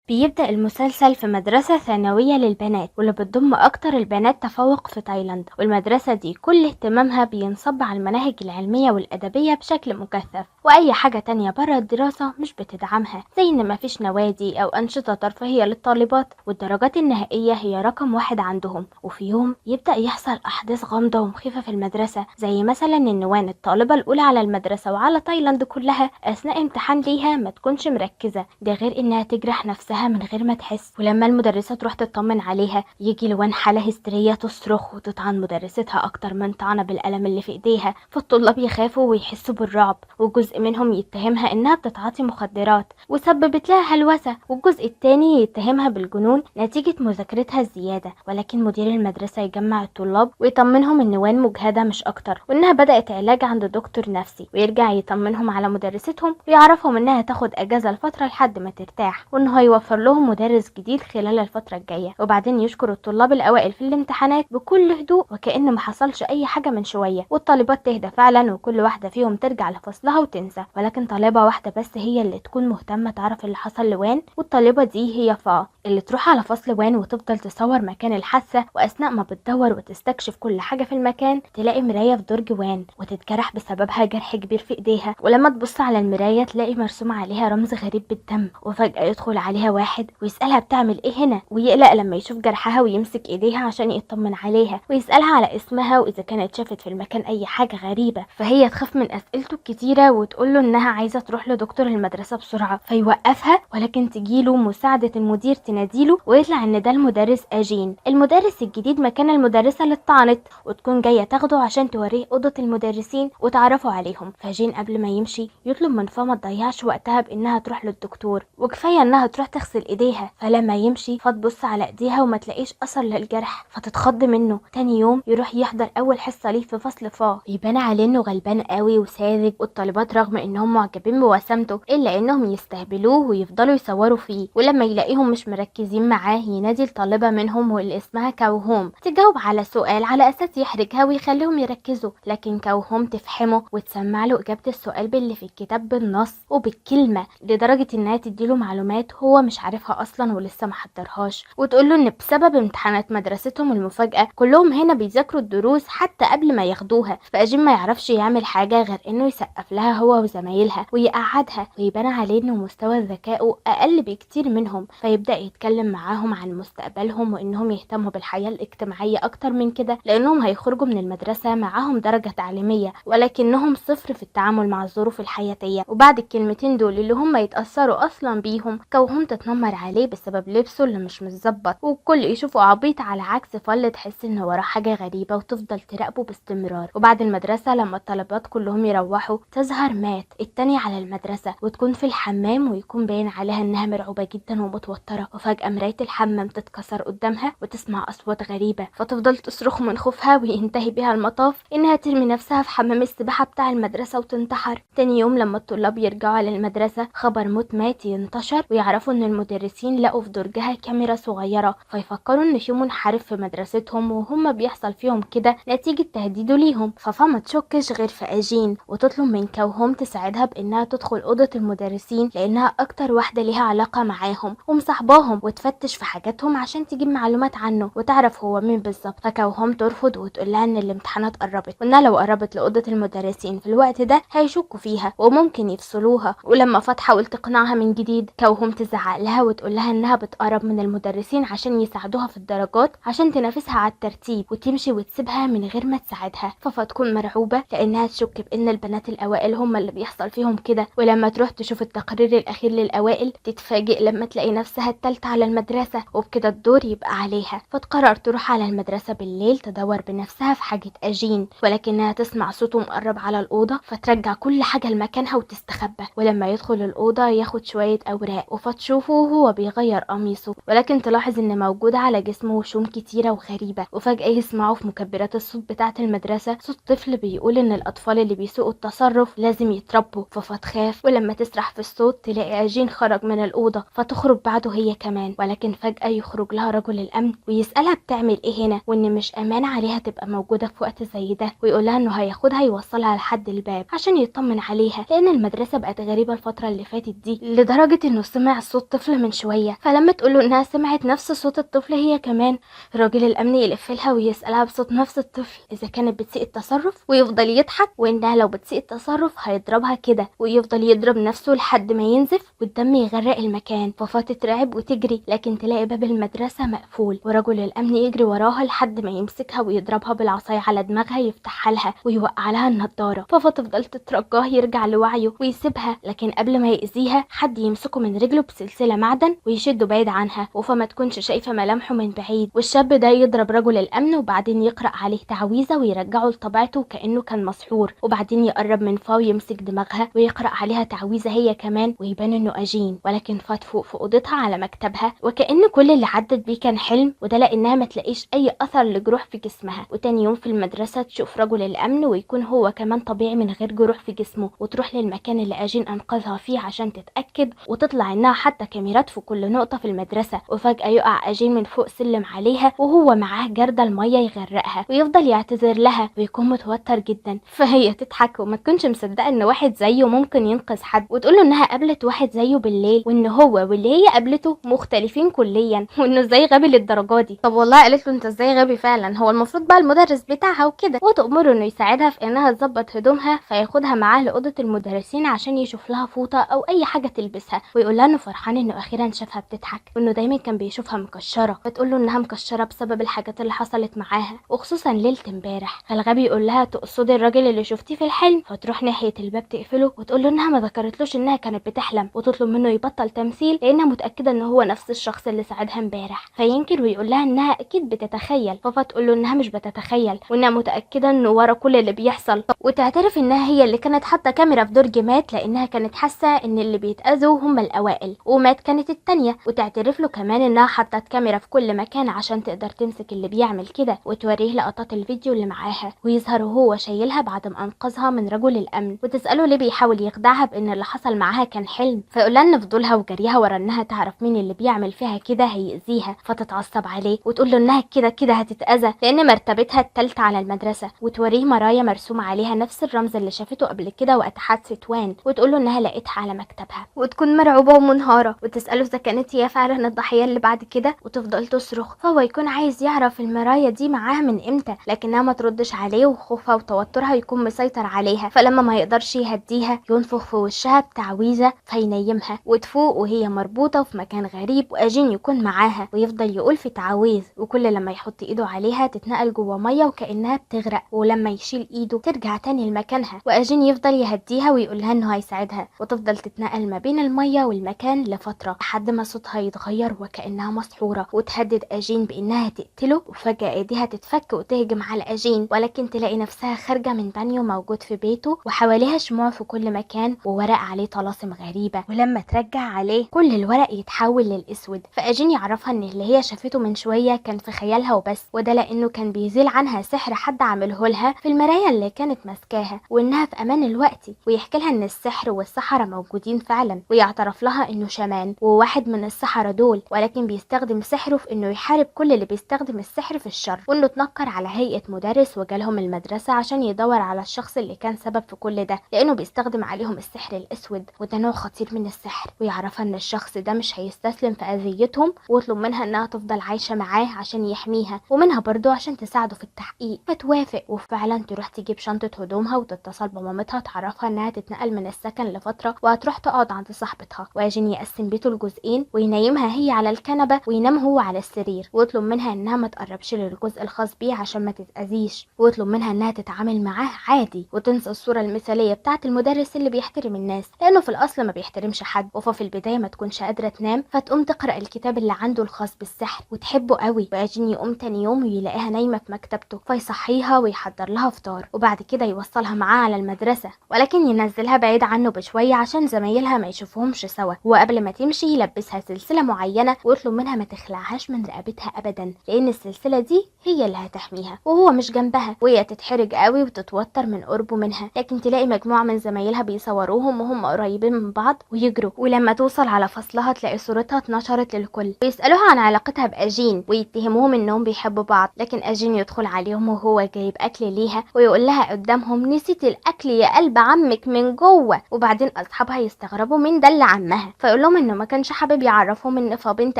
بيبدأ المسلسل في مدرسة ثانوية للبنات واللي بتضم أكتر البنات تفوق في تايلاند، والمدرسة دي كل اهتمامها بينصب على المناهج العلمية والأدبية بشكل مكثف، وأي حاجة تانية برا الدراسة مش بتدعمها، زي إن مفيش نوادي أو أنشطة ترفيهية للطالبات، والدرجات النهائية هي رقم واحد عندهم. وفي يوم يبدأ يحصل أحداث غامضة ومخيفة في المدرسة، زي مثلا إن وان الطالبة الأولى على المدرسة وعلى تايلاند كلها أثناء امتحان ليها ما تكونش مركزة، ده غير إنها تجرح نفسها من غير ما تحس. ولما المدرسة تروح تطمن عليها يجي لوان حالة هستيرية تصرخ وتطعن مدرستها أكتر من طعنة بالقلم اللي في إيديها، فالطلاب يخافوا ويحسوا بالرعب، وجزء منهم يتهمها إنها بتتعاطي مخدرات وسببت لها هلوسة، والجزء التاني يتهمها بالجنون نتيجة مذاكرتها الزيادة. ولكن مدير المدرسة يجمع الطلاب ويطمنهم إن وان مجهدة مش أكتر، وإنها بدأت علاج عند دكتور نفسي، ويرجع يطمنهم على مدرستهم ويعرفهم إنها تاخد أجازة لفترة لحد ما ترتاح، وإنه هيوفر لهم مدرس جديد خلال الفترة الجاية. وبعدين يشكر الطلاب الأوائل في الامتحانات بكل هدوء وكأن محصلش أي حاجة من شوية، والطالبات تهدى فعلا وكل واحدة فيهم ترجع لفصلها وتنسى. ولكن طالبة واحدة بس هي اللي تكون مهتمة تعرف اللي حصل لوان، والطالبة دي هي فا اللي تروح على فصل وان وتفضل تصور مكان الحادثة، وأثناء ما بتدور وتستكشف كل حاجة في المكان تلاقي مراية في درج وان وتتجرح بسببها جرح كبير في ايديها، ولما تبص على المراية تلاقي مرسوم عليها رمز غريب بالدم. وفجأة يدخل عليها واحد ويسألها بتعمل ايه هنا، ويقلق لما يشوف جرحها ويمسك ايديها عشان يطمن عليها، ويسألها على اسمها واذا كانت شافت في المكان اي حاجة غريبة، فهي تخاف من اسئلته الكتيرة وتقول له انها عايزة تروح لدكتور المدرسة بسرعة، فيوقفها. ولكن تجيله مساعدة المدير تناديله ويطلع ان ده المدرس اجين، المدرس الجديد مكان المدرسة اللي اتطعنت، وتكون جاية تاخده عشان توريه اوضة المدرسين وتعرفوا عليهم. فجين قبل ما يمشي يطلب من فا ما تضيعش وقتها بانها تروح للدكتور، وكفاية انها تروح تغسل ايديها. فلما يمشي فتبص على ايديها وما تلاقيش اثر للجرح فتتخض منه. تاني يوم يروح يحضر اول حصة ليه في فصل فا، يبان عليه انه غلبان قوي وساذج، والطالبات رغم انهم معجبين بوسامته الا انهم يستهبلوه ويفضلوا يصوروا فيه. ولما يلاقيهم مش مركزين معاه ينادي الطالبة منهم واللي اسمها كاوهوم تجاوب على سؤال على اساس يحرجها ويخليهم يركزوا، لكن كاوهوم تفحمه وتسمع له اجابة السؤال باللي في الكتاب بالنص وبالكلمة، لدرجة انها تديله معلومات هو مش عارفها اصلا ولسه محضرهاش، وتقوله ان بسبب امتحانات مدرستهم المفاجأة كلهم هنا بيذاكروا الدروس حتى قبل ما ياخدوها، فاجين ما يعرفش يعمل حاجة غير انه يسقف لها هو وزمايلها ويقعدها، ويبان عليه انه مستوى ذكائه اقل بكتير منهم، فيبدأ يتكلم معاهم عن مستقبلهم وانهم يهتموا بالحياة الاجتماعية اكتر من كده، لانهم هيخرجوا من المدرسة معاهم درجة تعليمية ولكنهم صفر في التعامل مع الظروف الحياتية. وبعد الكلمتين دول اللي هم يتأثروا اصلا بيهم كوهم تتنمر عليه بسبب لبسه اللي مش متظبط، والكل يشوفه عبيط، على عكس فل تحس ان وراه حاجة غريبة وتفضل تراقبه باستمرار. وبعد المدرسة لما الطلبات كلهم يروحوا تظهر مات التاني على المدرسة وتكون في الحمام، ويكون باين عليها انها مرعوبة جدا ومتوترة، وفجأة مراية الحمام تتكسر قدامها وتسمع اصوات غريبة، فتفضل تصرخ من خوفها وينتهي بها المطاف انها ترمي نفسها في حمام السباحة بتاع المدرسة وتنتحر. تاني يوم لما الطلاب يرجعوا على المدرسة خبر موت مات ينتشر، ويعرفوا ان المدرسين لقوا في درجها كاميرا صغيرة، فيفكروا ان في منحرف في مدرستهم وهم بيحصل فيهم كده نتيجة تهديده ليهم. فما تشكش غير في اجين وتطلب من كوهم تساعدها بانها تدخل اوضة المدرسين لانها اكتر واحدة ليها علاقة معاهم ومصاحباهم، وتفتش في حاجاتهم عشان تجيب معلومات عنه وتعرف هو مين بالظبط. فكوهم ترفض وتقول لها ان الامتحانات قربت، وانها لو قربت لاوضة المدرسين في الوقت ده هيشكوا فيها وممكن يفصلوها. ولما تحاول تقنعها من جديد كوهم تزعق لها وتقول لها انها بتقرب من المدرسين عشان يساعدوها في الدرجات عشان تنافسها على الترتيب، وتمشي وتسيبها من غير ما تساعدها. تكون مرعوبة لانها تشك بان البنات الاوائل هم اللي بيحصل فيهم كده، ولما تروح تشوف التقرير الاخير للاوائل تتفاجئ لما تلاقي نفسها التالتة على المدرسة، وبكده الدور يبقى عليها. فتقرر تروح على المدرسة بالليل تدور بنفسها في حاجة اجين، ولكنها تسمع صوته مقرب على الأوضة فترجع كل حاجة لمكانها وتستخبى. ولما يدخل الأوضة ياخد شوية أوراق وفتشوفه وهو بيغير قميصه، ولكن تلاحظ ان موجود على جسمه وشوم كتيرة وغريبة. وفجأة يسمعوا في مكبرات الصوت بتاعة المدرسة صوت طفل بيقول ان الأطفال اللي بيسوقوا التصرف لازم يتربوا، فتخاف. ولما تسرح في الصوت تلاقي أجين خرج من الأوضة فتخرج بعده هي كمان، ولكن فجأة يخرج لها رجل الأمن ويسألها بتعمل ايه هنا وان مش أمان عليها تبقى موجودة في وقت زي ده، ويقولها انه هياخدها يوصلها لحد الباب عشان يطمن عليها، لان المدرسة بقت غريبة الفترة اللي فاتت دي لدرجة انه سمع صوت طفل من شوية. فلما تقوله انها سمعت نفس صوت الطفل هي كمان، راجل الامن يلفلها ويسألها بصوت نفس الطفل اذا كانت بتسيء التصرف، ويفضل يضحك وانها لو بتسيء التصرف هيضربها كده، ويفضل يضرب نفسه لحد ما ينزف والدم يغرق المكان. فافا تترعب وتجري، لكن تلاقي باب المدرسة مقفول، ورجل الامن يجري وراها لحد ما يمسكها ويضربها بالعصاية على دماغها يفتحها لها ويوقع لها النضارة. فافا تفضل تترجاه يرجع لوعيه ويسيبها، لكن قبل ما يأذيها حد يمسكه من رجله بسلسلة معدن ويشده بعيد عنها، وفا ما تكونش شايفة ملامحه من بعيد. والشاب ده يضرب رجل الامن وبعدين يقرأ عليه تعويذة ويرجعه لطبيعته كأنه كان مسحور، وبعدين يقرب من فا ويمسك دماغها ويقرأ عليها تعويذة هي كمان ويبان انه أجين. ولكن فا تفوق في اوضتها على مكتبها وكأن كل اللي عدت بيه كان حلم، وده لانها ما تلاقيش اي اثر لجروح في جسمها. وتاني يوم في المدرسة تشوف رجل الامن ويكون هو كمان طبيعي من غير جروح في جسمه، وتروح للمكان اللي أجين انقذها فيه عشان تتأكد، وتطلع انها حتى كاميرات في كل نقطة في المدرسة. وفجأة يقع أجين من فوق سلم عليها وهو معاه جردل المية يغرقها، ويفضل يعتذر لها ويكون متوتر جدا. فهي تضحك وما تكونش مصدقة ان واحد زيه ممكن ينقذ حد، وتقوله انها قابلت واحد زيه بالليل، وان هو واللي هي قابلته مختلفين كليا، وانه ازاي غبي للدرجة دي. طب والله قالت له انت ازاي غبي فعلا، هو المفروض بقى المدرس بتاعها وكده، وتأمره انه يساعدها في انها تظبط هدومها، فياخدها معاه لأوضة المدرسين عشان يشوف لها فوطة او اي حاجة تلبسها، ويقول لها انه فرحان انه اخيرا شافها بتضحك، وانه دايما كان بيشوفها مكشرة. فتقول له انها مكشرة بسبب الحاجات اللي حصلت معاها، وخصوصا ليلة امبارح. فالغبي يقول لها تقصدي الراجل اللي شفتيه في الحلم؟ فتروح ناحية الباب تقفله وتقول له انها ما ذكرتلوش انها كانت بتحلم، وتطلب منه يبطل تمثيل لانها متأكدة ان هو نفس الشخص اللي ساعدها امبارح. فينكر ويقول لها انها اكيد بتتخيل. فافا تقول له انها مش بتتخيل، وانها متأكدة انه ورا كل اللي بيحصل، وتعترف انها هي اللي كانت حاطة كاميرا في درج مات، لانها كانت حاسة ان اللي بيتأذوا هم الاوائل ومات كانت التانية. وتعترف له كمان انها حطت كاميرا في كل مكان عشان تقدر تمسك اللي بيعمل كده، وتوريه لقطات الفيديو اللي معاها، ويظهر وهو شايلها بعد ما انقذها من رجل الامن. وتسأله ليه بيحاول يخدعها بان اللي حصل معاها كان حلم، فيقول لها ان فضولها وجريها ورا انها تعرف مين اللي بيعمل فيها كده هيأذيها. فتتعصب عليه وتقول له انها كده كده هتتأذى لان مرتبتها التالتة على المدرسة، وتوريه مرايا مرسوم عليها نفس الرمز اللي شافته قبل كده وقت حادثة وان، وتقول له انها لقيتها على مكتبها، وتكون مرعوبة ومنهارة. وتسأله اذا كانت هي فعلا الضحية اللي بعد كده، وتفضل تصرخ. فهو يكون عايز يعرف المرايا دي معاها من امتى، لكنها ما تردش عليه، وخوفها وتوترها يكون مسيطر عليها. فلما ما يقدرش يهديها ينفخ في وشها بتعويذة فينيمها، وتفوق وهي مربوطة في مكان غريب، وأجين يكون معاها ويفضل يقول في تعويذ، وكل لما يحط ايده عليها تتنقل جوه مية وكأنها بتغرق، ولما يشيل ايده ترجع تاني لمكانها. وأجين يفضل يهديها ويقولها انه هيساعدها، وتفضل تتنقل ما بين المية والمكان لفترة لحد ما صوتها يتغير وكأنها مسحورة، وتهدد أجين بانها تقتله. وفجأة ايديها تتفك وتهجم على أجين، ولكن تلاقي نفسها خارجة من بانيو موجود في بيته، وحواليها شموع في كل مكان وورق عليه طلاسم غريبة. ولما ترجع عليه كل الورق يتحول للأسود. فأجين يعرفها ان اللي هي شافته من شوية كان في خيالها وبس، وده لانه كان بيزيل عنها سحر حد عمله لها في المراية اللي كانت ماسكاها، وانها في امان الوقت. ويحكي لها ان السحر والسحرة موجودين فعلا، ويعترف لها انه شامان وواحد من السحرة دول، ولكن بيستخدم سحره في انه يحارب كل اللي بيستخدم السحر في الشر، وانه اتنكر على هيئة مدرس وجالهم المدرسة عشان يدور على الشخص اللي كان سبب في كل ده، لانه بيستخدم عليهم السحر الاسود، وده نوع خطير من السحر. ويعرفها ان الشخص ده مش هيستسلم في اذيتهم، ويطلب منها انها تفضل عايشة معاه عشان يحميها، ومنها برضو عشان تساعده في التحقيق. فتوافق وفعلا تروح تجيب شنطة هدومها وتتصل بمامتها تعرفها انها تتنقل من السكن لفترة، وهتروح تقعد عند صاحبتها. وأجين يقسم بيته لجزئين وينيمها هي على الكنبة وينام هو على السرير، ويطلب منها انها ما تقربش للجزء الخاص بيه عشان ما تتأذيش، ويطلب منها انها تتعامل معاه عادي وتنسى الصورة المثالية بتاعة المدرس اللي بيحترم الناس، لانه في الاصل ما بيحترمش حد. وفي البداية ما تكونش قادرة تنام، فتقوم تقرأ الكتاب اللي عنده الخاص بالسحر وتحبه قوي. وأجين يقوم تاني يوم ويلاقيها نايمة في مكتبته، فيصحيها ويحضر لها فطار، وبعد كده يوصلها معاه على المدرسة، ولكن ينزلها بعيد عنه بشوية عشان زمايلها ما يشوفوهمش سوا. وقبل ما تمشي يلبسها سلسلة معينة ويطلب منها ما تخلعهاش من رقبتها ابدا، لان السلسلة دي هي اللي هتحميها وهو مش جنبها. وهي تتحرج قوي وتتوتر من قربه منها، لكن تلاقي مجموعة من زمايلها بيصوروهم وهم قريبين من بعض ويجروا. ولما توصل على فصلها تلاقي صورتها اتنشرت للكل، ويسألوها عن علاقتها بأجين ويتهموهم انهم بيحبوا بعض. لكن أجين يدخل عليهم وهو جايب اكل ليها ويقول لها قدامهم نسيت الاكل يا قلب عمك من جوه. وبعدين اصحابها يستغربوا من دل عمها، فيقول لهم انه ما كانش حابب يعرفهم ان فا بنت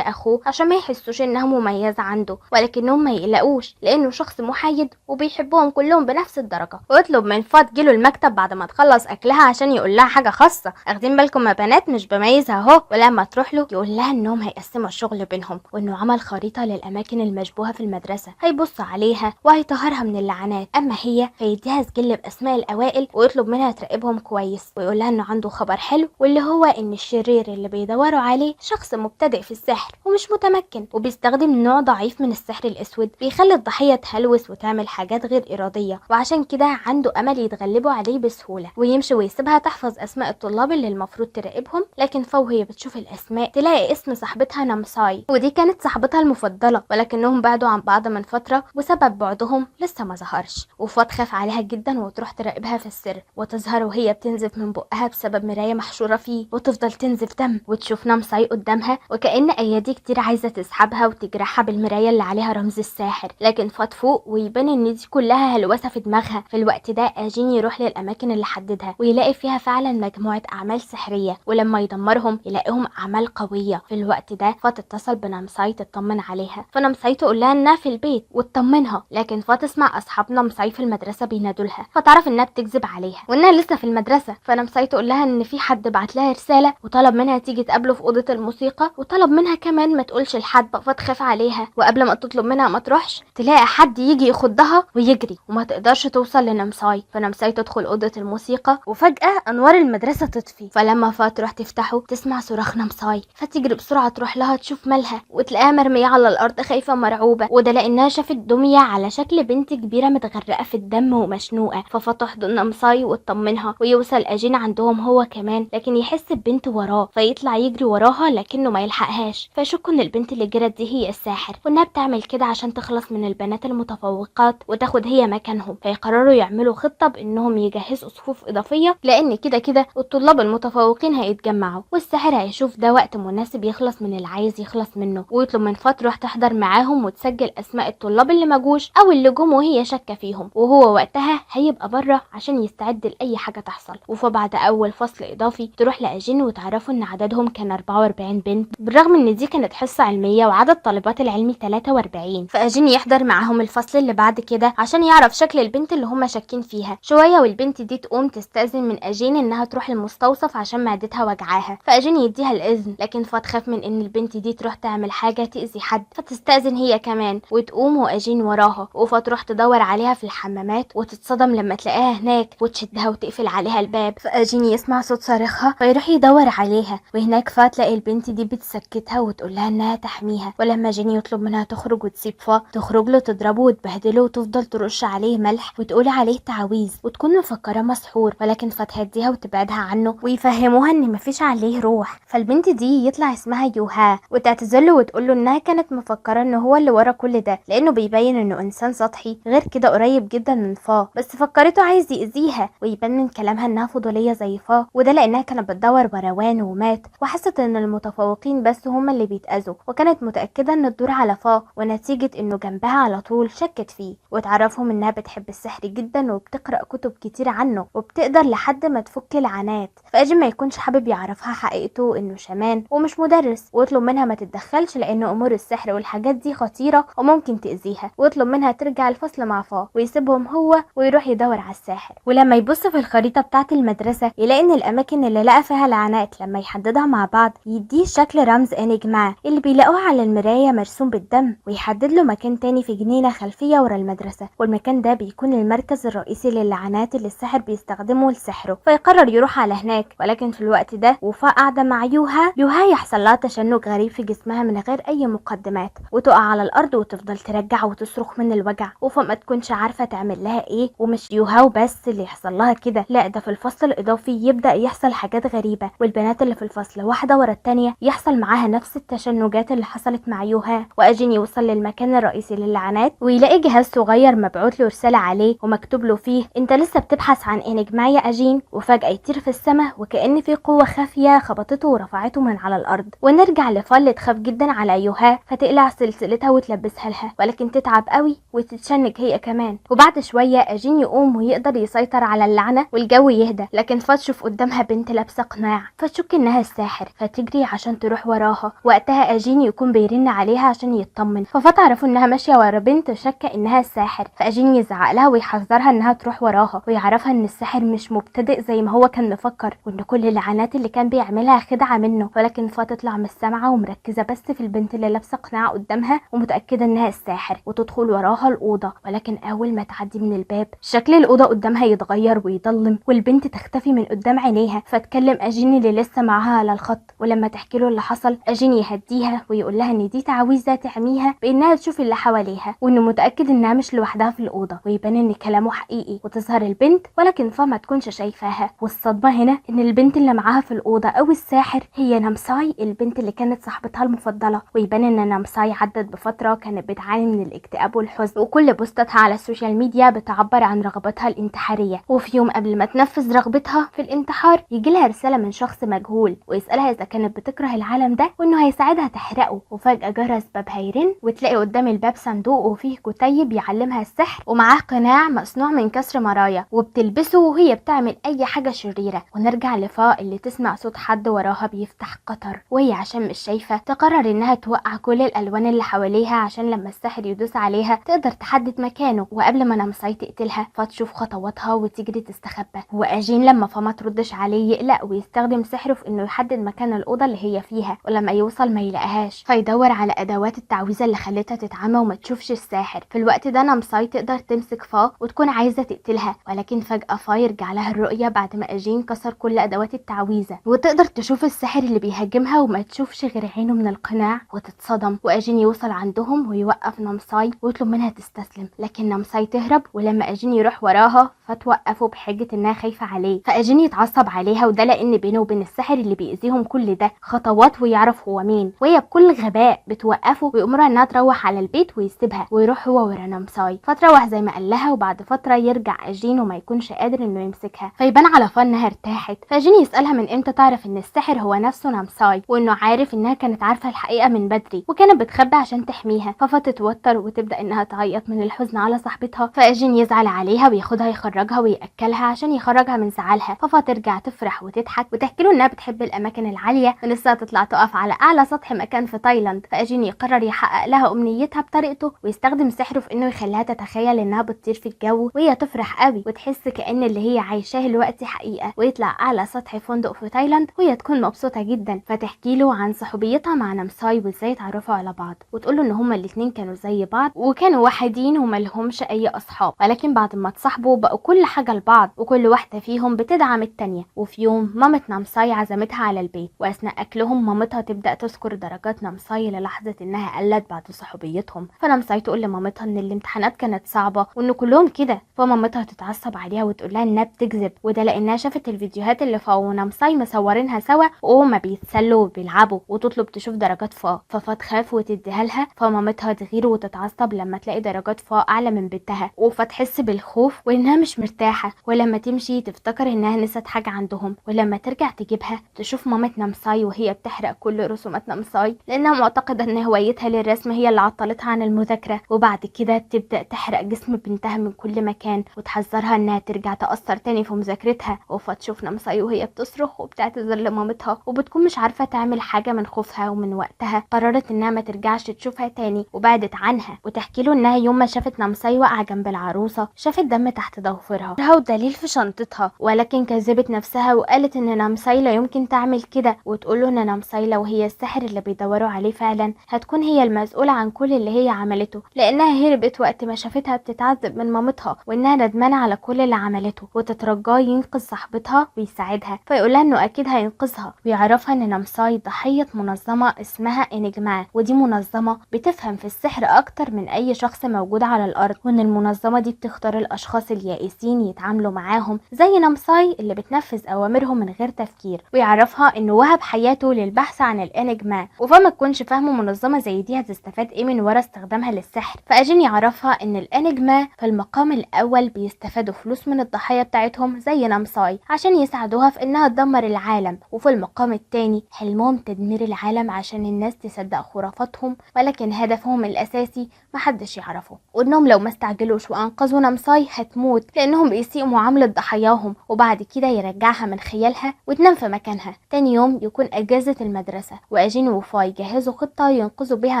اخوه عشان ما يحسوش انها مميزة عنده، ولكنهم ما يقلقوش لانه شخص محايد وبيحبهم كلهم بنفس الدرجة. ويطلب من فا تجيله المكتب بعد ما تخلص اكلها عشان يقول لها حاجة خاصة. اخدين بالكم يا بنات مش بميزها اهو. ولما تروح له يقول لها انهم هيقسموا الشغل بينهم، وانه عمل خريطة للاماكن المشبوهة في المدرسة هيبص عليها وهيطهرها من اللعنات. اما هي فيديها سجل باسماء الاوائل ويطلب منها تراقبهم كويس، ويقول لها انه عنده خبر حلو، واللي هو ان الشرير اللي بيدوروا عليه شخص مبتدئ في السحر ومش متمكن، وبيستخدم نوع ضعيف من السحر الاسود بيخلي الضحية تهلوس وتعمل حاجات غير ارادية، وعشان كده عنده امل يتغلبوا عليه بسهولة. ويمشي ويسيبها تحفظ اسماء الطلاب اللي المفروض تراقبهم. لكن فا وهي بتشوف الاسماء تلاقي اسم صاحبتها نمساي، ودي كانت صاحبتها المفضلة، ولكنهم بعدوا عن بعض من فترة وسبب بعدهم لسه ما ظهرش. وفا تخاف عليها جدا وتروح تراقبها في السر، وتظهر وهي بتنزف من بقها بسبب مراية محشورة فيه، وتفضل تنزف دم، وتشوف نمساي قدامها وكأن ايادي كتير عايزة تسحبها وتجرحها بالمراية اللي عليها رمز الساحر. لكن فا تفوق ويبان ان دي كلها هلوسة في دماغها. في الوقت ده اجين يروح للاماكن اللي حددها ويلاقي فيها فعلا مجموعة اعمال سحرية، ولما يدمرهم يلاقيهم اعمال قوية. في الوقت ده فا تتصل بنمساي تطمن عليها، فنمساي تقول لها انها في البيت وتطمنها. لكن فا تسمع اصحاب نمساي في المدرسة بينادوا لها، فتعرف انها بتكذب عليها وانها لسه في المدرسة. فنمساي تقول لها ان في حد بعت لها رسالة وطلب منها تيجي تقابله في اوضة الموسيقى، وطلب منها كمان ما تقولش لحد. فتخاف عليها، وقبل ما تطلب منها ما تروحش تلاقي حد يجي يخضها ويجري وما تقدرش توصل لنمساي. فنمساي تدخل اوضة الموسيقى وفجأة انوار المدرسة تطفي. فلما فا تروح تفتحه تسمع صراخ نمساي، فتجري بسرعة تروح لها تشوف مالها، وتلاقيها مرمية على الارض خايفة مرعوبة، وده لانها شافت دمية على شكل بنت كبيرة متغرقة في الدم ومشنوقة. ففا تحضن نمساي وتطمنها، ويوصل اجين عندهم هو كمان، لكن يحس ببنت وراه فيطلع يجري وراها لكنه ما يلحقهاش. فيشكوا ان البنت اللي جرت دي هي الساحر، وانها بتعمل كده عشان تخلص من البنات المتفوقات وتاخد هي مكانهم. فيقرروا يعملوا خطة بانهم يجهزوا صفوف اضافية، لان كده كده الطلاب المتفوقين هيتجمعوا، والساحر هيشوف ده وقت مناسب يخلص من اللي عايز يخلص منه. ويطلب من فا تروح تحضر معاهم وتسجل اسماء الطلاب اللي مجوش او اللي جم وهي شاكه فيهم، وهو وقتها هيبقى بره عشان يستعد لاي حاجه تحصل. وفبعد اول فصل اضافي تروح لاجين وتعرفوا ان عددهم كان 44 بنت، بالرغم ان دي كانت حصه علميه وعدد طالبات العلمي 43. فاجين يحضر معاهم الفصل اللي بعد كده عشان يعرف شكل البنت اللي هم شاكين فيها شويه. والبنت دي تقوم تستأذن من اجين انها تروح المستوصف عشان معدتها وجعاها، فاجين يديها الاذن. لكن فا تخاف من ان البنت دي تروح تعمل حاجه تأذي حد، فتستأذن هي كمان وتقوم واجين وراها. وفا تروح تدور عليها في الحمامات وتتصدم لما تلاقيها هناك وتشدها وتقفل عليها الباب. فاجين يسمع صوت صارخها فيروح يدور عليها، وهناك فا تلاقي البنت دي بتسكتها وتقول لها انها تحميها. ولما جين يطلب منها تخرج وتسيب فا، تخرج له تضربه وتبهدله وتفضل ترش عليه ملح وتقول عليه تعاويذ وتكون مفكره مسحور. ولكن فا تهديها وتبعدها عنه ويفهموها ان مفيش عليه روح. فالبنت دي يطلع اسمها يوها وتعتذر له وتقول له انها كانت مفكره انه هو اللي ورا كل ده، لانه بيبين انه انسان سطحي غير كده قريب جدا من فا، بس فكرته عايز يأذيها. ويبان من كلامها انها فضوليه زي فا، وده لانها كانت بتدور بروان ومات، وحست ان المتفوقين بس هم اللي بيتأذوا، وكانت متأكده ان الدور على فا، ونتيجه انه جنبها على طول شكت فيه. وتعرفهم انها بتحب السحر جدا وبتقرأ كتب كتير عنه وبتقدر لحد ما تفك العنات. فاجين ما يكونش حابب يعرفها حقيقته انه شمان ومش مدرس، ويطلب منها ما تتدخلش لان امور السحر والحاجات دي خطيره وممكن تأذيها. ويطلب منها ترجع الفصل مع فا ويسيبهم هو ويروح يدور على الساحر. ولما يبص في الخريطه بتاعه المدرسه يلاقي ان الاماكن اللي لقى فيها لعنات لما يحددها مع بعض يديه شكل رمز انجما اللي بيلاقوه على المرايه مرسوم بالدم، ويحدد له مكان تاني في جنينه خلفيه ورا المدرسه، والمكان ده بيكون المركز الرئيسي للعنات اللي الساحر بيستخدمه لسحره. فيقرر يروح على هناك. ولكن في الوقت ده وفا قاعده مع يوها يحصل لها تشنج غريب في جسمها من غير اي مقدمات، وتقع على الارض وتفضل ترجع وتصرخ من الوجع. وفا ما تكونش عارفه تعمل لها ايه. ومش يوها وبس اللي يحصل لها كده، لا ده في الفصل الاضافي يبدا يحصل حاجات غريبه، والبنات اللي في الفصل واحده ورا التانيه يحصل معاها نفس التشنجات اللي حصلت مع يوها. واجين يوصل للمكان الرئيسي للعنات ويلاقي جهاز صغير مبعوت له رساله عليه ومكتوب له فيه انت لسه بتبحث عن انجما يا اجين. وفجاه يطير في السماء وكأن في قوه خافيه خبطته ورفعته من على الارض. ونرجع لفا اللي تخاف جدا على يوها فتقلع سلسلتها وتلبسها لها، ولكن تتعب قوي وتتشنج هي كمان. وبعد شويه اجين يقوم ويقدر يسيطر على اللعنه والجو يهدى. لكن فا تشوف قدامها بنت لابسه قناع فتشك انها الساحر، الساحر فتجري عشان تروح وراها. وقتها اجين يكون بيرن عليها عشان يطمن، ففتعرفوا انها ماشيه ورا بنت شاكه انها الساحر، فاجين يزعق لها ويحذرها انها تروح وراها ويعرفها ان الساحر مش مبتدئ زي ما هو كان مفكر، وان كل اللعنات اللي كان بيعملها خدعه منه. ولكن فتطلع مش سامعه ومركزه بس في البنت اللي لابسه قناع قدامها ومتاكده انها الساحر، وتدخل وراها الاوضه. ولكن اول ما تعدي من الباب شكل الاوضه قدامها يتغير ويضلم والبنت تختفي من قدام عينيها. فتكلم اجين اللي لسه معاها على الخط، ولما تحكي له اللي حصل اجين يهديها ويقول لها ان دي تعويذه تعميها بانها تشوف اللي حواليها، وانه متاكد انها مش لوحدها في الاوضه، ويبان ان كلامه حقيقي. وتظهر البنت ولكن فما تكونش شايفاها. والصدمه هنا ان البنت اللي معاها في الاوضه او الساحر هي نمساي، البنت اللي كانت صاحبتها المفضله. ويبان ان نمساي عدت بفتره كانت بتعاني من الاكتئاب والحزن، وكل بوستاتها على السوشيال ميديا بتعبر عن رغبتها الانتحاريه. وفي يوم قبل ما تنفذ رغبتها في الانتحار يجي لها رساله من شخص مجهول ويسالها اذا كانت بتكره العالم ده وانه هيساعدها تحرقه. وفجاه جرس بابها يرن وتلاقي قدام الباب صندوق وفيه كتيب يعلمها السحر، ومعاه قناع مصنوع من كسر مرايا وبتلبسه وهي بتعمل اي حاجه شريره. ونرجع لفاء اللي تسمع صوت حد وراها بيفتح قطر، وهي عشان مش شايفه تقرر انها توقع كل الالوان اللي حواليها عشان لما الساحر يدوس عليها تقدر تحدد مكانه. وقبل ما نمساي تقتلها فتشوف خطواتها وتجري تستخبى. واجين لما فما تردش عليه يقلق ويستخدم سحره في انه يحدد مكان الاوضه اللي هي فيها، ولما يوصل ما يلاقيهاش فيدور على ادوات التعويذه اللي خلتها تتعمى وما تشوفش الساحر. في الوقت ده نمساي تقدر تمسك فا وتكون عايزه تقتلها، ولكن فجاه فا يرجع لها الرؤيه بعد ما اجين كسر كل ادوات التعويذه، وتقدر تشوف الساحر اللي بيهاجمها وما تشوفش غير عينه من القناع وتتصدم. واجين يوصل عندهم ويوقف نمساي ويطلب منها تستسلم، لكن نمساي تهرب. ولما اجين يروح وراها فتوقفه بحجه انها خايفه عليه، فاجين يتعصب عليها، وده لان بينه وبين الساحر اللي بيأذيهم كل ده خطوات ويعرف هو مين. وهي بكل غباء بتوقفه ويأمرها انها تروح على البيت ويسيبها ويروح هو ورا نمساي. فتروح زي ما قال لها، وبعد فتره يرجع اجين وما يكونش قادر انه يمسكها، فيبان على فا انها ارتاحت. فاجين يسألها من امتى تعرف ان الساحر هو نفسه نمساي، وانه عارف انها كانت عارفه الحقيقه من بدري وكانت بتخبي عشان تحميها. ففا تتوتر وتبدا انها تعيط من الحزن على صاحبتها، فاجين يزعل عليها وياخدها يخرجها وياكلها عشان يخرجها من زعلها. ففا ترجع تفرح وتضحك وتحكي له انها بتحب الاماكن العاليه ولسه تطلع تقف على اعلى سطح مكان في تايلاند. فاجين يقرر يحقق لها امنيتها بطريقته ويستخدم سحره في انه يخليها تتخيل انها بتطير في الجو، وهي تفرح قوي وتحس كأن اللي هي عايشاه الوقت حقيقه، ويطلع اعلى سطح فندق في تايلاند وهي تكون مبسوطه جدا. فتحكي له عن صحوبيتها مع نمساي وازاي اتعرفوا على بعض، وتقول له ان هما الاتنين كانوا زي بعض وكانوا وحيدين وملهمش اي اصحاب، ولكن بعد ما اتصاحبوا بقوا كل حاجه لبعض وكل واحده فيهم بتدعم التانيه. وفي يوم مامة نمساي عزمتها على البيت، واثناء اكلهم مامتها تبدا تذكر درجات نمساي للحظه انها قلت بعد صحوبيتهم. فنمساي تقول لمامتها ان الامتحانات كانت صعبه وان كلهم كده، فمامتها تتعصب عليها وتقول لها انها بتكذب، وده لانها شافت الفيديوهات اللي فا ونمساي مصورينها سوا وهما بيتسلوا وبيلعبوا، وتطلب تشوف درجات فا تخاف وتديها لها. فمامتها تغير وتتعصب لما تلاقي درجات فا اعلى من بنتها، فتحس بالخوف وانها مش مرتاحه. ولما تمشي تفتكر انها نسيت حاجه عندهم، ولما ترجع تجيبها تشوف مامة نمساي وهي بتحرق كل رسومات نمساي لانها معتقده ان هوايتها للرسم هي اللي عطلتها عن المذاكره. وبعد كده تبدا تحرق جسم بنتها من كل مكان وتحذرها انها ترجع تاثر تاني في مذاكرتها. وفتشوف نمساي وهي بتصرخ وبتعتذر لمامتها وبتكون مش عارفه تعمل حاجه من خوفها، ومن وقتها قررت انها ما ترجعش تشوفها تاني وبعدت عنها. وتحكي له انها يوم ما شافت نمساي واقعه جنب العروسه شافت دم تحت ضوافرها ودليل في شنطتها، ولكن كذبت نفسها وقالت ان نمساي لا يمكن تعمل كده، وتقول له ان نمساي لو هي الساحر اللي بيدوروا عليه فعلا هتكون هي المسؤوله عن كل اللي هي عملته، لانها هربت وقت ما شافتها بتتعذب من مامتها وانها ندمانه على كل اللي عملته، وتترجاه ينقذ صاحبتها ويساعدها. فيقولها انه اكيد هينقذها ويعرفها ان نمساي ضحيه منظمه اسمها انجما، ودي منظمه بتفهم في السحر اكتر من اي شخص موجود على الارض، وان المنظمه دي بتختار الاشخاص اليائسين يتعاملوا معاهم زي نمساي اللي بتنفذ اوامرهم من غير تفكير. ويعرفها انه وهب حياته للبحث عن الانجما، وفما تكونش فاهمه منظمه زي دي هتستفاد ايه من ورا استخدامها للسحر. فاجين يعرفها ان الانجما في المقام الاول بيستفادوا فلوس من الضحايا بتاعتهم زي نمساي عشان يساعدوها في انها تدمر العالم، وفي المقام التاني حلمهم تدمير العالم عشان الناس تصدق خرافاتهم، ولكن هدفهم الاساسي محدش يعرفه، وانهم لو ما استعجلوش وانقذوا نمساي هتموت لانهم بيسيئوا معامله ضحاياهم، وبعد كده يرجعها من خيالها وتنام في مكانها. تاني يوم يكون اجازة المدرسة، واجين وفاي جهزوا خطة ينقذوا بيها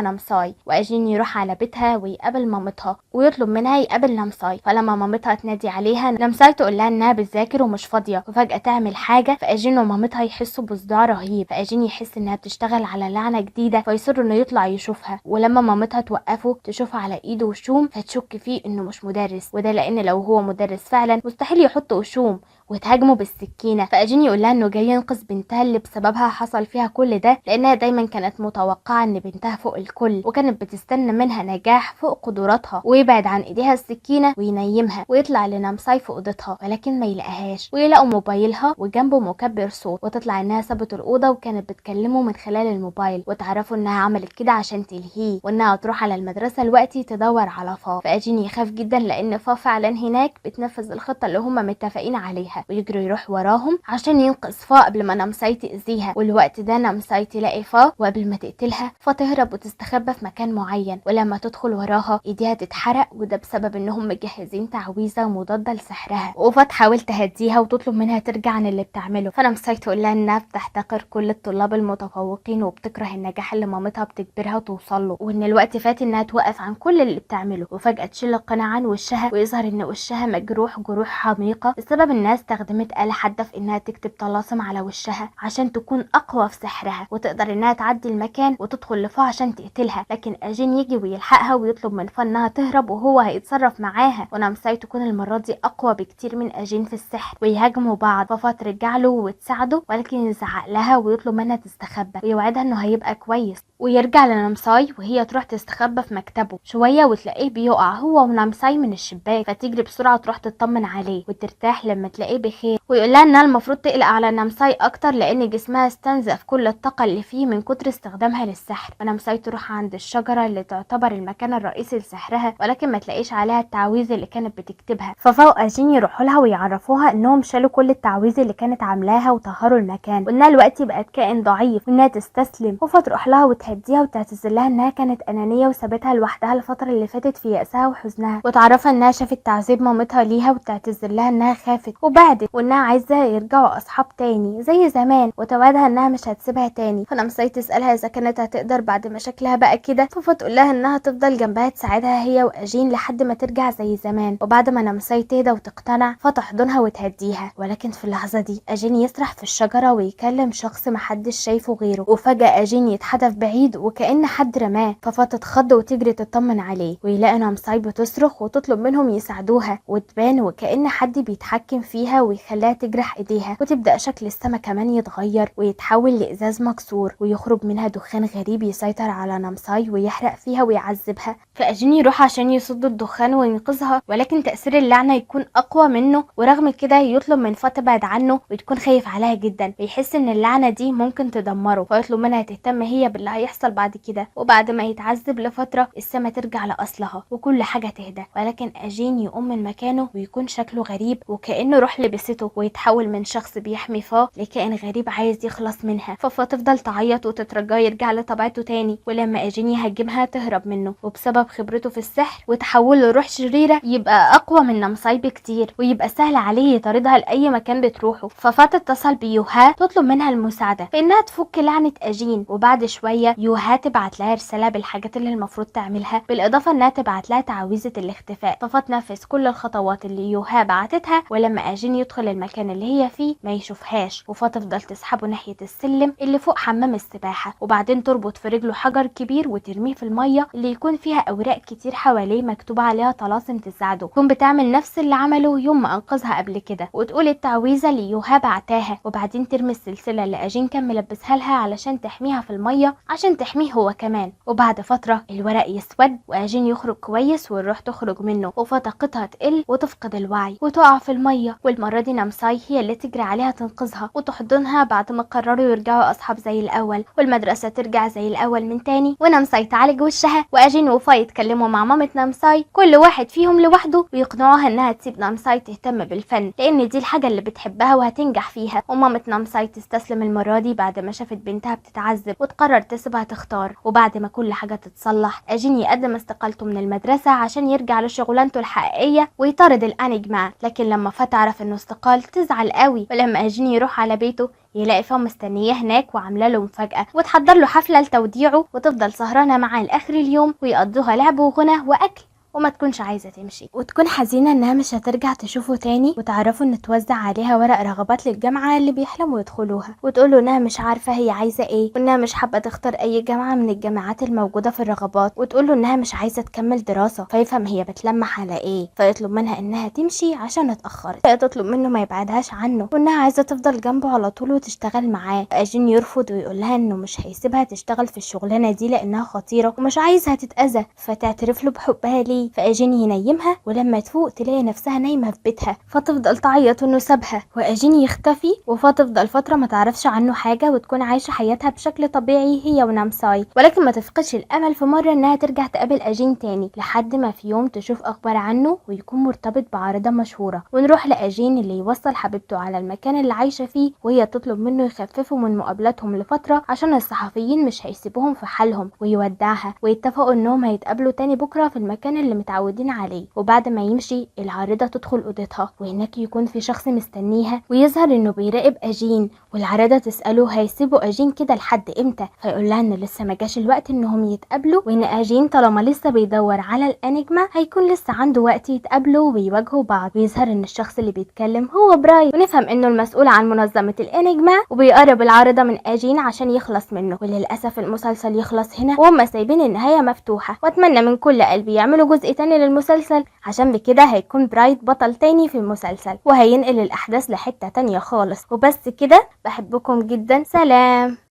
نامساي، واجين يروح على بيتها ويقابل مامتها ويطلب منها يقابل نامساي. فلما مامتها تنادي عليها نامساي تقول لها انها بتذاكر ومش فاضية، وفجأة تعمل حاجة فاجين ومامتها يحسوا بصداع رهيب، فاجين يحس انها بتشتغل على لعنة جديدة فيصر انه يطلع يشوفها. ولما مامتها توقفه تشوفها على ايده وشوم فتشك فيه انه مش مدرس، وده لان لو هو مدرس فعلا مستحيل يحط وشوم وتهاجمه بالسكينه. فاجين يقول لها انه جاي ينقذ بنتها اللي بسببها حصل فيها كل ده، لانها دايما كانت متوقعه ان بنتها فوق الكل وكانت بتستنى منها نجاح فوق قدراتها، ويبعد عن ايديها السكينه وينيمها ويطلع لنامساي في اوضتها ولكن ما يلاقيهاش، ويلاقوا موبايلها وجنبه مكبر صوت، وتطلع انها سابت الاوضه وكانت بتكلمه من خلال الموبايل، وتعرفوا انها عملت كده عشان تلهيه وانها تروح على المدرسه دلوقتي تدور على فا. فاجين يخاف جدا لان فا فعلا هناك بتنفذ الخطه اللي هما متفقين عليها، ويجري يروح وراهم عشان ينقذ فا قبل ما نامساي تأذيها. والوقت ده نامساي تلاقي فا، وقبل ما تقتلها فا تهرب وتستخبى في مكان معين، ولما تدخل وراها ايديها تتحرق، وده بسبب انهم مجهزين تعويذه مضاده لسحرها. وفا تحاول تهديها وتطلب منها ترجع عن اللي بتعمله، فنامساي تقول لها انها بتحتقر كل الطلاب المتفوقين وبتكره النجاح اللي مامتها بتجبرها توصل له، وان الوقت فات انها توقف عن كل اللي بتعمله. وفجاه تشيل القناع عن وشها ويظهر ان وشها مجروح جروح عميقه بسبب انها استخدمت آلة حادة في انها تكتب طلاسم على وشها عشان تكون اقوى في سحرها وتقدر انها تعدي المكان وتدخل لفا عشان تقتلها. لكن اجين يجي ويلحقها ويطلب من فا انها تهرب وهو هيتصرف معاها، ونامساي تكون المره دي اقوى بكتير من اجين في السحر ويهاجموا بعض. ففا ترجع له وتساعده ولكن يزعق لها ويطلب منها تستخبى ويوعدها انه هيبقى كويس، ويرجع لنامساي وهي تروح تستخبى في مكتبه شويه وتلاقيه بيقع هو ونامساي من الشباك، فتجري بسرعه تروح تطمن عليه وترتاح لما تلاقيه بخير، ويقول لها انها المفروض تقلق على نامساي اكتر لان جسمها استنزف كل الطاقه اللي فيه من كتر استخدامها للسحر. ونامساي تروح عند الشجره اللي تعتبر المكان الرئيسي لسحرها ولكن ما تلاقيش عليها التعويذه اللي كانت بتكتبها. ففا واجين يروحوا لها ويعرفوها انهم شالوا كل التعويذه اللي كانت عاملاها وطهروا المكان، وانها دلوقتي بقت كائن ضعيف وانها تستسلم. وفا تروح لها وتهديها وتعتذر لها انها كانت انانيه وسابتها لوحدها الفتره اللي فاتت في يأسها وحزنها، وتعرفها انها شافت تعذيب مامتها ليها وتعتذر لها انها خافت وبعدت وانها عايزه يرجعوا اصحاب تاني زي زمان، وتوعدها انها مش هتسيبها تاني. فنامساي تسالها اذا كانت هتقدر بعد ما شكلها بقى كده، ففا تقول لها انها تفضل جنبها تساعدها هي واجين لحد ما ترجع زي زمان. وبعد ما نامساي تهدى وتقتنع فتحضنها وتهديها، ولكن في اللحظه دي اجين يسرح في الشجره ويكلم شخص محدش شايفه غيره، وفجاه اجين يتحدف بعيد وكأن حد رماه. ففا تتخض وتجري تطمن عليه، ويلاقي نامساي بتصرخ وتطلب منهم يساعدوها وتبان وكأن حد بيتحكم فيها ويخليها تجرح ايديها، وتبدأ شكل السما كمان يتغير ويتحول لإزاز مكسور ويخرج منها دخان غريب يسيطر على نامساي ويحرق فيها ويعذبها. فأجين يروح عشان يصد الدخان وينقذها، ولكن تأثير اللعنة يكون أقوى منه، ورغم كده يطلب من فا تبعد عنه وتكون خايف عليها جدا، ويحس ان اللعنة دي ممكن تدمره، فيطلب منها تهتم هي باللي هيحصل بعد كده. وبعد ما يتعذب لفترة السما ترجع لأصلها وكل حاجة تهدى، ولكن أجين يقوم من مكانه ويكون شكله غريب وكأنه روح لبسته، ويتحول من شخص بيحمي فا لكائن غريب عايز يخلص منها. ففا تفضل تعيط وتترجاه يرجع لطبيعته تاني، ولما أجين يهاجمها تهرب منه، وبسبب خبرته في السحر وتحوله لروح شريرة يبقى أقوى من نامساي بكتير ويبقى سهل عليه يطاردها لأي مكان بتروحه. ففا تتصل بيوها تطلب منها المساعدة في إنها تفك لعنة أجين، وبعد شوية يوها تبعت لها رسالة بالحاجات اللي المفروض تعملها، بالإضافة إنها تبعت لها تعويذة الاختفاء. ففا تنفذ كل الخطوات اللي يوها بعتتها، ولما أجين يدخل المكان اللي هي فيه ما يشوفهاش، وفا تفضل تسحبه ناحية السلم اللي فوق حمام السباحة، وبعدين تربط في رجله حجر كبير وترميه في المية اللي يكون فيها أوراق كتير حواليه مكتوب عليها طلاسم تساعده، تكون بتعمل نفس اللي عمله يوم ما أنقذها قبل كده، وتقول التعويذة اللي يوها بعتاها، وبعدين ترمي السلسلة اللي أجين كان ملبسها لها علشان تحميها في المية عشان تحميه هو كمان. وبعد فترة الورق يسود وأجين يخرج كويس والروح تخرج منه، وفا طاقتها تقل وتفقد الوعي وتقع في المية، والمرة دي نامساي هي اللي تجري عليها تنقذها وتحضنها بعد ما قرروا يرجعوا أصحاب زي الأول، والمدرسة ترجع زي الأول من تاني، ونامساي تعالج وشها، وأجين وفا يتكلموا مع مامة نامساي كل واحد فيهم لوحده ويقنعوها إنها تسيب نامساي تهتم بالفن لأن دي الحاجة اللي بتحبها وهتنجح فيها. ومامة نامساي تستسلم المرة دي بعد ما شافت بنتها بتتعذب وتقرر تسيبها تختار. وبعد ما كل حاجة تتصلح أجين يقدم استقالته من المدرسة عشان يرجع لشغلانته الحقيقية ويطارد الأنجما، لكن لما فا تعرف إن انه استقال تزعل قوي، ولما اجين يروح على بيته يلاقي فيها مستنياه هناك وعامله له مفاجأة وتحضر له حفلة لتوديعه، وتفضل سهرانة معاه لآخر اليوم ويقضوها لعب وغنى وأكل، وما تكونش عايزة تمشي، وتكون حزينة انها مش هترجع تشوفه تاني، وتعرفوا ان توزع عليها ورق رغبات للجامعة اللي بيحلموا يدخلوها، وتقوله انها مش عارفة هي عايزة ايه، وانها مش حابة تختار اي جامعة من الجامعات الموجودة في الرغبات، وتقوله انها مش عايزة تكمل دراسة، فيفهم هي بتلمح على ايه، فيطلب منها انها تمشي عشان اتأخرت، فهي تطلب منه ما يبعدهاش عنه، وانها عايزة تفضل جنبه على طول وتشتغل معاه، فأجين يرفض ويقول لها انه مش هيسيبها تشتغل في الشغلانة دي لانها خطيرة ومش عايزها تتأذى، فتعترف له بحبها ليه، فأجين ينيمها، ولما تفوق تلاقي نفسها نايمة في بيتها، فتفضل تعيط انه سابها، وأجين يختفي، فتفضل فترة ما تعرفش عنه حاجة وتكون عايشة حياتها بشكل طبيعي هي ونامساي، ولكن ما تفقدش الأمل في مرة انها ترجع تقابل أجين تاني، لحد ما في يوم تشوف أخبار عنه ويكون مرتبط بعارضة مشهورة، ونروح لأجين اللي يوصل حبيبته على المكان اللي عايشة فيه، وهي تطلب منه يخففوا من مقابلاتهم لفترة عشان الصحفيين مش هيسيبوهم في حالهم، ويودعها، ويتفقوا انهم هيتقابلوا تاني بكرة في المكان اللي متعودين عليه. وبعد ما يمشي العارضة تدخل اوضتها، وهناك يكون في شخص مستنيها ويظهر انه بيراقب أجين، والعارضة تسأله هيسيبوا أجين كده لحد امتى، فيقول لها ان لسه ما جاش الوقت انهم يتقابلوا، وان أجين طالما لسه بيدور على الانجما هيكون لسه عنده وقت يتقابلوا ويواجهوا بعض، ويظهر ان الشخص اللي بيتكلم هو براي، ونفهم انه المسؤول عن منظمة الانجما، وبيقرب العارضة من أجين عشان يخلص منه. وللأسف المسلسل يخلص هنا وهم سايبين النهاية مفتوحة، واتمنى من كل قلبي يعملوا جزء تاني للمسلسل عشان بكده هيكون برايت بطل تاني في المسلسل وهينقل الأحداث لحتة تانية خالص. وبس كده، بحبكم جدا، سلام.